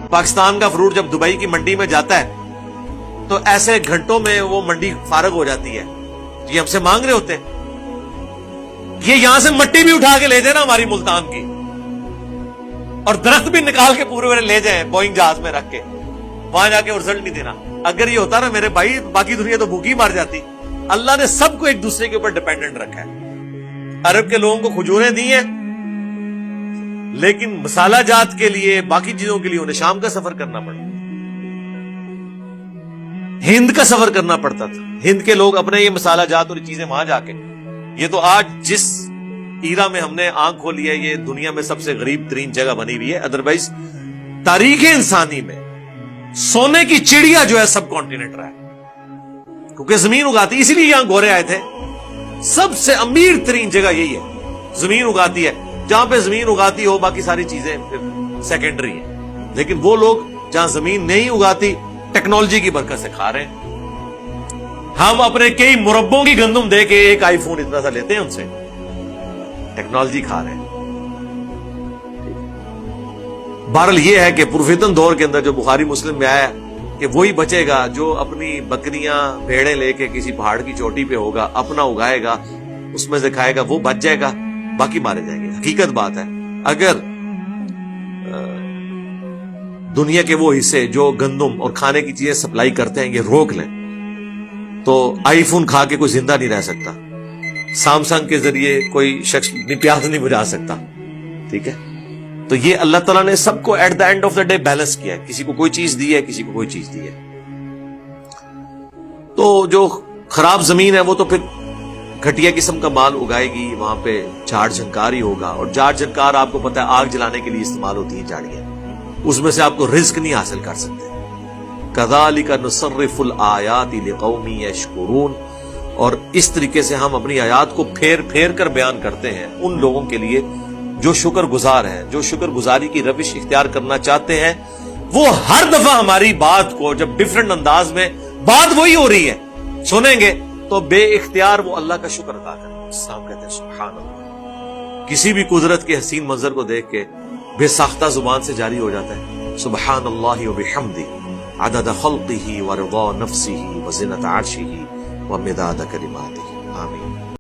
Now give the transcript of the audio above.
پاکستان کا فروٹ جب دبئی کی منڈی میں جاتا ہے تو ایسے گھنٹوں میں وہ منڈی فارغ ہو جاتی ہے. یہ ہم سے مانگ رہے ہوتے ہیں. یہ یہاں سے مٹی بھی اٹھا کے لے جائے نا ہماری ملتان کی, اور درخت بھی نکال کے پورے لے جائیں بوئنگ جہاز میں رکھ کے, وہاں جا کے رزلٹ نہیں دینا. اگر یہ ہوتا نا میرے بھائی, باقی دنیا تو بھوکی مار جاتی. اللہ نے سب کو ایک دوسرے کے اوپر ڈیپینڈنٹ رکھا ہے. عرب کے لوگوں کو کھجوریں دی ہیں, لیکن مسالہ جات کے لیے, باقی چیزوں کے لیے انہیں شام کا سفر کرنا پڑا, ہند کا سفر کرنا پڑتا تھا. ہند کے لوگ اپنے یہ مسالہ جات اور چیزیں وہاں جا کے, یہ تو آج جس ایرا میں ہم نے آنکھ کھولی ہے یہ دنیا میں سب سے غریب ترین جگہ بنی ہوئی ہے. ادروائز تاریخ انسانی میں سونے کی چڑیا جو ہے سب کانٹیننٹ رہا ہے, کیونکہ زمین اگاتی, اسی لیے یہاں گورے آئے تھے. سب سے امیر ترین جگہ یہی ہے, زمین اگاتی ہے. جہاں پہ زمین اگاتی ہو باقی ساری چیزیں پھر سیکنڈری ہیں, لیکن وہ لوگ جہاں زمین نہیں اگاتی ٹیکنالوجی کی برکت سے کھا رہے ہیں. ہم اپنے کئی مربوں کی گندم دے کے ایک آئی فون اتنا سا لیتے ہیں ان سے, ٹیکنالوجی کھا رہے ہیں. بہرحال یہ ہے کہ پرفتن دور کے اندر جو بخاری مسلم میں آیا کہ وہی بچے گا جو اپنی بکریاں بھیڑیں لے کے کسی پہاڑ کی چوٹی پہ ہوگا, اپنا اگائے گا, اس میں سے کھائے گا, وہ بچ جائے گا, باقی مارے جائیں گے. حقیقت بات ہے, اگر دنیا کے وہ حصے جو گندم اور کھانے کی چیزیں سپلائی کرتے ہیں یہ روک لیں تو آئی فون کھا کے کوئی زندہ نہیں رہ سکتا, سامسنگ کے ذریعے کوئی شخص اپنی پیاس نہیں بجھا سکتا. ٹھیک ہے, تو یہ اللہ تعالیٰ نے سب کو at the end of the day balance کیا ہے. کسی کو کوئی چیز دی ہے, کسی کو کوئی چیز دی ہے. تو جو خراب زمین ہے وہ تو پھر گھٹیا قسم کا مال اگائے گی, وہاں پہ جھاڑ جھنکار ہی ہوگا, اور جھاڑ جھنکار آپ کو پتا ہے آگ جلانے کے لیے استعمال ہوتی ہیں جھاڑیاں, اس میں سے آپ کو رزق نہیں حاصل کر سکتے. کذالک نصرف الآیات لقوم یشکرون, اور اس طریقے سے ہم اپنی آیات کو پھیر پھیر کر بیان کرتے ہیں ان لوگوں کے لیے جو شکر گزار ہیں, جو شکر گزاری کی روش اختیار کرنا چاہتے ہیں. وہ ہر دفعہ ہماری بات کو جب ڈیفرنٹ انداز میں بات وہی ہو رہی ہے سنیں گے تو بے اختیار وہ اللہ کا شکر ادا کریں. اسلام کہتے ہیں سبحان اللہ, کسی بھی قدرت کے حسین منظر کو دیکھ کے بے ساختہ زبان سے جاری ہو جاتا ہے سبحان اللہ وبحمدہ عدد خلقہ ورضا نفسہ وزنۃ عرشہ ومداد کلماتہ. آمین.